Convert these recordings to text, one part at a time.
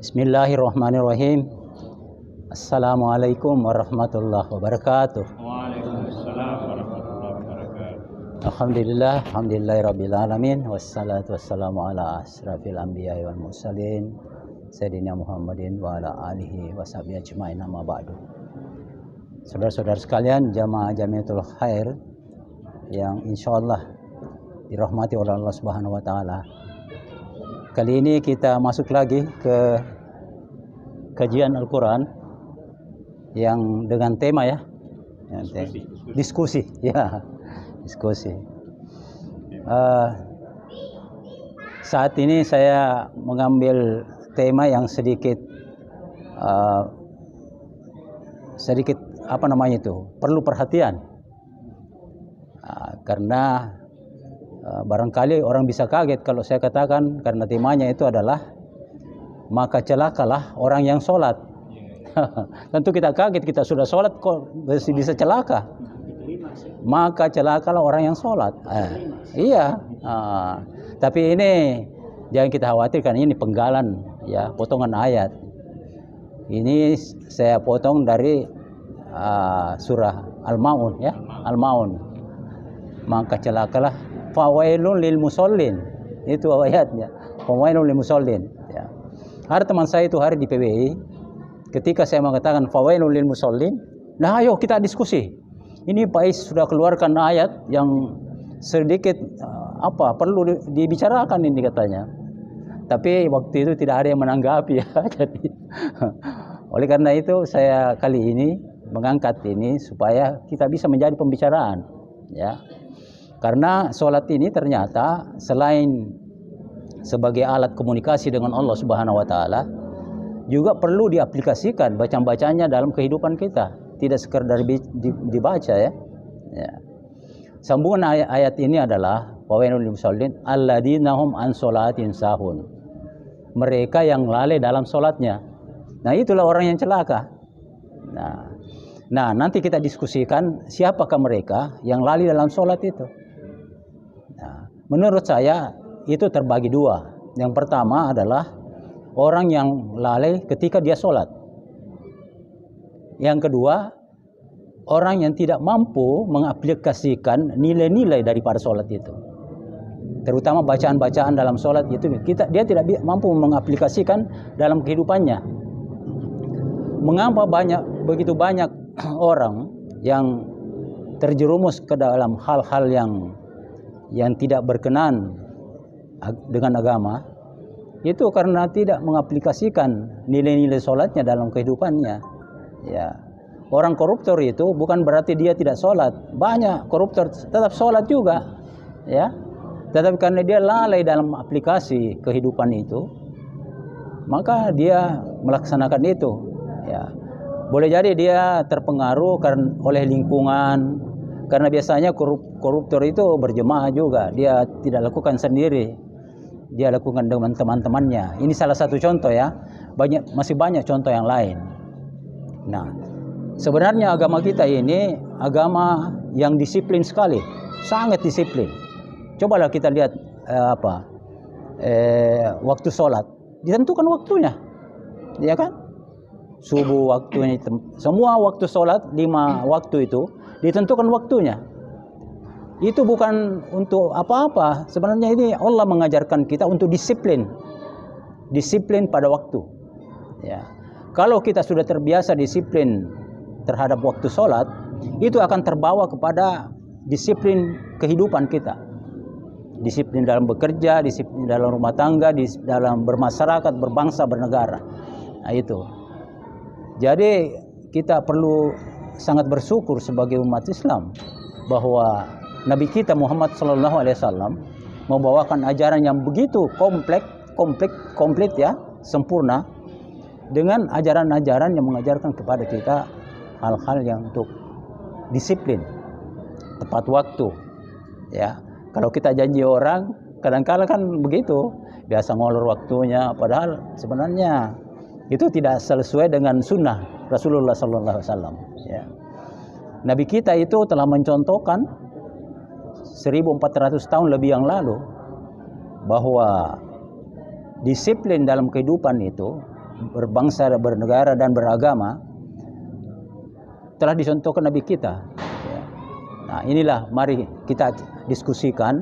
Bismillahirrahmanirrahim. Assalamualaikum warahmatullahi wabarakatuh. Waalaikumsalam warahmatullahi wabarakatuh. Alhamdulillahirabbil alamin wassalatu wassalamu ala asrafil anbiya'i wal mursalin sayyidina Muhammadin wa ala alihi washabihi ajmain, amma ba'du. Saudara-saudara sekalian, jamaah Jamiatul Khair yang insyaallah dirahmati oleh Allah Subhanahu wa taala. Kali ini kita masuk lagi ke kajian Al-Quran yang dengan tema diskusi. Saat ini saya mengambil tema yang sedikit perlu perhatian, karena barangkali orang bisa kaget kalau saya katakan, karena temanya itu adalah maka celakalah orang yang sholat. Tentu kita kaget, kita sudah sholat kok bisa celaka. Maka celakalah orang yang sholat. Tapi ini jangan kita khawatirkan, ini penggalan ya, potongan ayat. Ini saya potong dari surah Al-Maun ya, Al-Maun. Maka celakalah fawailun lil musallin, itu ayatnya, fawailun lil musallin ya. Ada teman saya itu hari di PBI, ketika saya mengatakan fawailun lil musallin, nah ayo kita diskusi. Ini Pak Is sudah keluarkan ayat yang sedikit perlu dibicarakan ini katanya. Tapi waktu itu tidak ada yang menanggapi ya. Jadi oleh karena itu saya kali ini mengangkat ini supaya kita bisa menjadi pembicaraan ya. Karena sholat ini ternyata selain sebagai alat komunikasi dengan Allah Subhanahu wa taala, juga perlu diaplikasikan bacaan-bacanya dalam kehidupan kita, tidak sekedar dibaca ya. Sambungan ayat ini adalah wawailul lil musallin alladzina hum an sholatin sahun. Mereka yang lalai dalam sholatnya. Nah, itulah orang yang celaka. Nah, nanti kita diskusikan siapakah mereka yang lalai dalam sholat itu. Menurut saya itu terbagi dua. Yang pertama adalah orang yang lalai ketika dia sholat. Yang kedua, orang yang tidak mampu mengaplikasikan nilai-nilai daripada sholat itu. Terutama bacaan-bacaan dalam sholat itu, dia tidak mampu mengaplikasikan dalam kehidupannya. Mengapa begitu banyak orang yang terjerumus ke dalam hal-hal yang tidak berkenan dengan agama, itu karena tidak mengaplikasikan nilai-nilai sholatnya dalam kehidupannya ya. Orang koruptor itu bukan berarti dia tidak sholat, banyak koruptor tetap sholat juga ya, tetapi karena dia lalai dalam aplikasi kehidupan itu, maka dia melaksanakan itu ya. Boleh jadi dia terpengaruh oleh lingkungan, karena biasanya koruptor itu berjemaah juga, dia tidak lakukan sendiri, dia lakukan dengan teman-temannya. Ini salah satu contoh ya, masih banyak contoh yang lain. Nah, sebenarnya agama kita ini agama yang disiplin sekali, sangat disiplin. Cobalah kita lihat waktu sholat, ditentukan waktunya, ya kan? Subuh waktunya, semua waktu sholat 5 waktu itu ditentukan waktunya. Itu bukan untuk apa-apa. Sebenarnya ini Allah mengajarkan kita untuk disiplin pada waktu ya. Kalau kita sudah terbiasa disiplin terhadap waktu sholat, itu akan terbawa kepada disiplin kehidupan kita, disiplin dalam bekerja, disiplin dalam rumah tangga, dalam bermasyarakat, berbangsa, bernegara. Nah itu, jadi kita perlu sangat bersyukur sebagai umat Islam bahwa Nabi kita Muhammad SAW membawakan ajaran yang begitu komplit ya, sempurna, dengan ajaran-ajaran yang mengajarkan kepada kita hal-hal yang untuk disiplin, tepat waktu ya. Kalau kita janji orang, kadang-kadang kan begitu, biasa ngolor waktunya, padahal sebenarnya itu tidak sesuai dengan sunnah Rasulullah SAW ya. Nabi kita itu telah mencontohkan 1400 tahun lebih yang lalu bahwa disiplin dalam kehidupan itu berbangsa, bernegara dan beragama telah dicontohkan Nabi kita. Ya. Nah, inilah mari kita diskusikan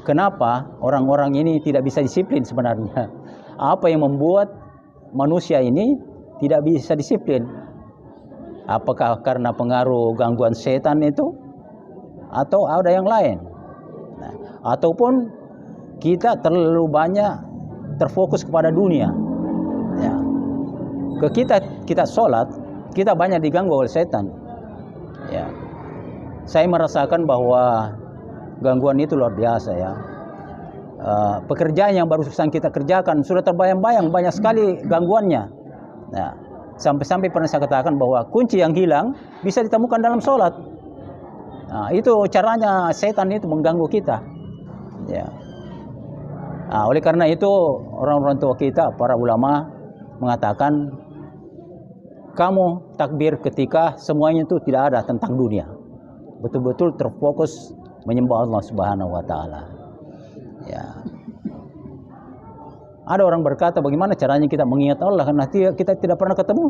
kenapa orang-orang ini tidak bisa disiplin sebenarnya. Apa yang membuat manusia ini tidak bisa disiplin? Apakah karena pengaruh gangguan setan itu atau ada yang lain? Nah, ataupun kita terlalu banyak terfokus kepada dunia. Ya. Kita sholat, kita banyak diganggu oleh setan. Ya. Saya merasakan bahwa gangguan itu luar biasa ya. Pekerjaan yang barusan kita kerjakan sudah terbayang-bayang banyak sekali gangguannya. Nah, sampai-sampai pernah saya katakan bahwa kunci yang hilang bisa ditemukan dalam sholat. Nah, itu caranya setan itu mengganggu kita. Ya. Nah, oleh karena itu orang-orang tua kita, para ulama mengatakan kamu takbir ketika semuanya itu tidak ada tentang dunia. Betul-betul terfokus menyembah Allah Subhanahu wa taala. Ya. Ada orang berkata, bagaimana caranya kita mengingat Allah karena kita tidak pernah ketemu?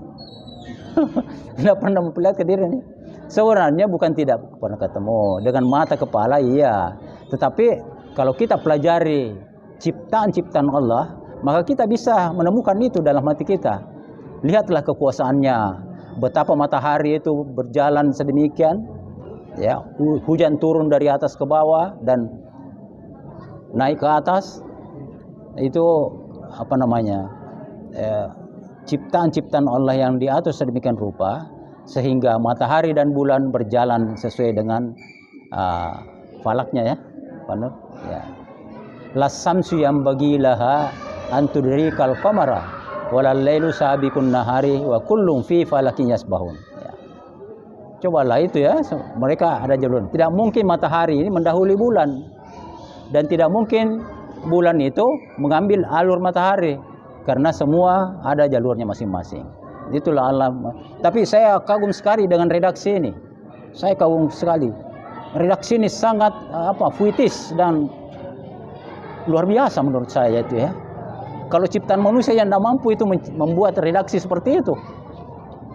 Tidak pernah memperlihatkan dirinya. Sebenarnya bukan tidak pernah ketemu, dengan mata kepala iya. Tetapi kalau kita pelajari ciptaan-ciptaan Allah, maka kita bisa menemukan itu dalam hati kita. Lihatlah kekuasaannya, betapa matahari itu berjalan sedemikian, ya, hujan turun dari atas ke bawah dan naik ke atas. Itu apa namanya, ciptaan-ciptaan Allah yang diatur sedemikian rupa sehingga matahari dan bulan berjalan sesuai dengan falaknya ya, benar ya. La samsu yambagi laha an tudrikal qamara walal lailu sabiqun nahari wa kullum fi falakin yasbahun. Ya. Cobalah itu ya, mereka ada jalur. Tidak mungkin matahari ini mendahului bulan dan tidak mungkin bulan itu mengambil alur matahari karena semua ada jalurnya masing-masing. Itulah alam. Tapi saya kagum sekali dengan redaksi ini. Saya kagum sekali. Redaksi ini sangat puitis dan luar biasa menurut saya itu ya. Kalau ciptaan manusia yang tidak mampu itu membuat redaksi seperti itu.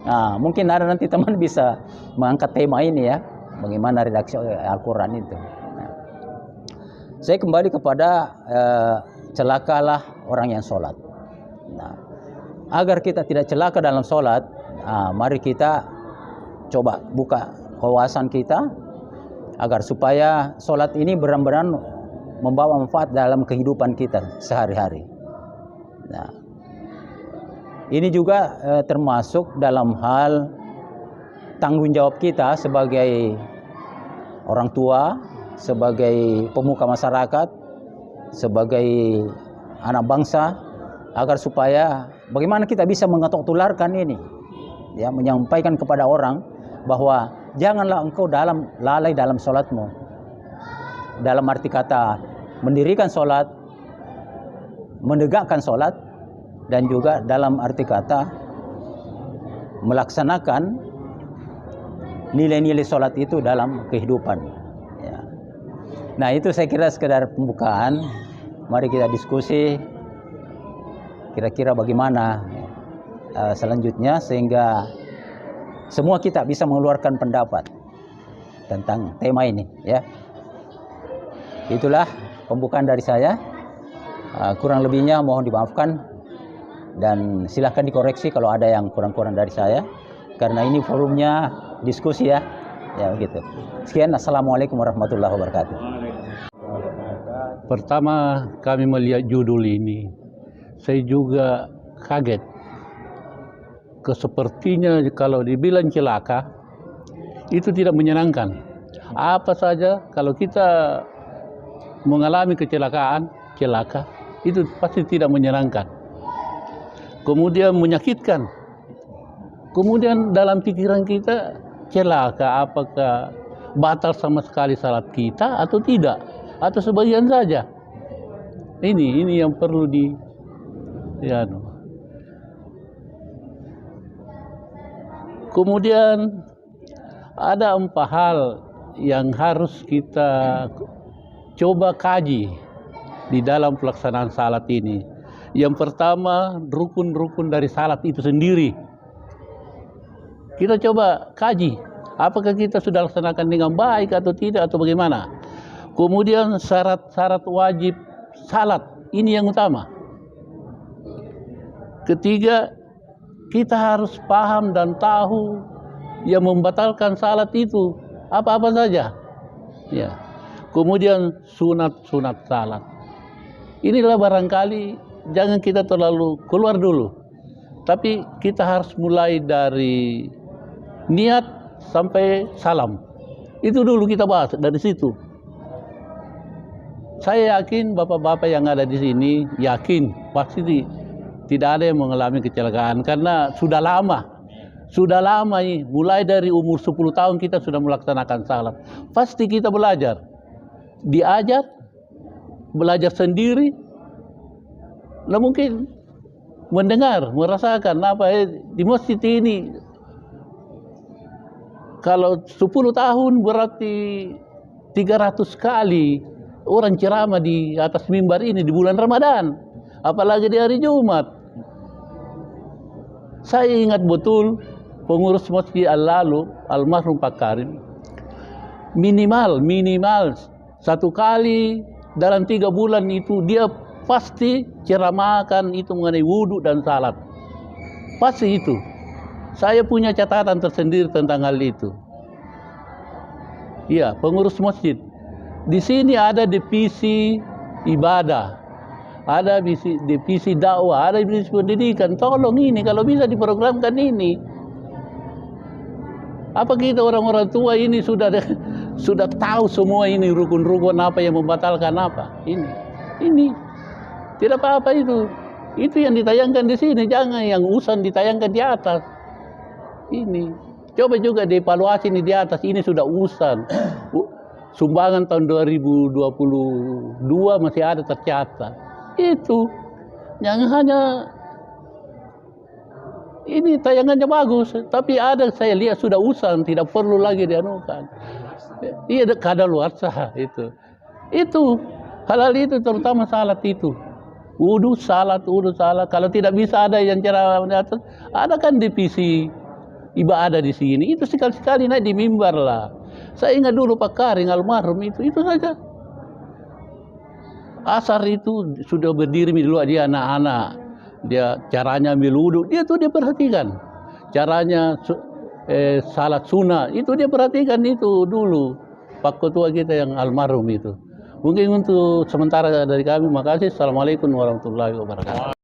Nah, mungkin ada nanti teman bisa mengangkat tema ini ya, bagaimana redaksi Al-Quran itu. Nah, saya kembali kepada celakalah orang yang sholat. Nah, agar kita tidak celaka dalam sholat, mari kita coba buka wawasan kita agar supaya sholat ini benar-benar membawa manfaat dalam kehidupan kita sehari-hari. Nah, ini juga termasuk dalam hal tanggung jawab kita sebagai orang tua, sebagai pemuka masyarakat, sebagai anak bangsa, agar supaya bagaimana kita bisa mengetuk-tularkan ini, ya, menyampaikan kepada orang bahwa janganlah engkau lalai dalam sholatmu. Dalam arti kata mendirikan sholat, menegakkan sholat, dan juga dalam arti kata melaksanakan nilai-nilai sholat itu dalam kehidupan. Ya. Nah, itu saya kira sekedar pembukaan. Mari kita diskusi kira-kira bagaimana selanjutnya sehingga semua kita bisa mengeluarkan pendapat tentang tema ini. Ya, itulah pembukaan dari saya. Kurang lebihnya mohon dimaafkan dan silahkan dikoreksi kalau ada yang kurang-kurang dari saya karena ini forumnya diskusi ya. Ya begitu. Sekian, assalamualaikum warahmatullahi wabarakatuh. Pertama kami melihat judul ini, saya juga kaget. Sepertinya kalau dibilang celaka itu tidak menyenangkan. Apa saja kalau kita mengalami kecelakaan, celaka itu pasti tidak menyenangkan. Kemudian menyakitkan. Kemudian dalam pikiran kita, celaka apakah batal sama sekali salat kita atau tidak, atau sebagian saja. Ini yang perlu Kemudian ada 4 hal yang harus kita coba kaji di dalam pelaksanaan salat ini. Yang pertama, rukun-rukun dari salat itu sendiri. Kita coba kaji, apakah kita sudah laksanakan dengan baik atau tidak atau bagaimana. Kemudian syarat-syarat wajib salat, ini yang utama. Ketiga, kita harus paham dan tahu yang membatalkan salat itu apa-apa saja. Ya. Kemudian sunat-sunat salat. Inilah barangkali jangan kita terlalu keluar dulu. Tapi kita harus mulai dari niat sampai salam. Itu dulu kita bahas dari situ. Saya yakin bapak-bapak yang ada di sini yakin pasti tidak ada yang mengalami kecelakaan karena sudah lama. Sudah lama ini, mulai dari umur 10 tahun kita sudah melaksanakan salat. Pasti kita belajar. Diajar, belajar sendiri. Nah mungkin mendengar, merasakan apa di masjid ini. Kalau 10 tahun berarti 300 kali orang ceramah di atas mimbar ini di bulan Ramadan. Apalagi di hari Jumat. Saya ingat betul pengurus masjid Al-Lalu, almarhum Pak Karim, minimal 1 kali dalam 3 bulan itu dia pasti ceramahkan itu mengenai wudhu dan salat. Pasti itu. Saya punya catatan tersendiri tentang hal itu. Iya, pengurus masjid. Di sini ada divisi ibadah, ada divisi dakwah, ada divisi pendidikan. Tolong ini kalau bisa diprogramkan ini. Apa kita orang-orang tua ini sudah tahu semua ini rukun-rukun apa yang membatalkan apa? Ini tidak apa-apa itu. Itu yang ditayangkan di sini, jangan yang usan ditayangkan di atas. Ini coba juga dievaluasi ini di atas. Ini sudah usan. Sumbangan tahun 2022 masih ada tercatat. Itu jangan hanya ini tayangannya bagus, tapi ada saya lihat sudah usang, tidak perlu lagi dianukan. Iya, kadaluarsa itu. Itu halal itu terutama salat itu. Wudhu salat. Kalau tidak bisa ada yang cara di atas, ada kan divisi ibadah di sini. Itu sekali-sekali naik di mimbar lah. Saya ingat dulu Pak Karing almarhum itu saja. Asar itu sudah berdiri dulu dia anak-anak. Dia caranya ambil wudhu, dia perhatikan. Caranya salat sunnah, itu dia perhatikan itu dulu. Pak Ketua kita yang almarhum itu. Mungkin untuk sementara dari kami, makasih. Assalamualaikum warahmatullahi wabarakatuh.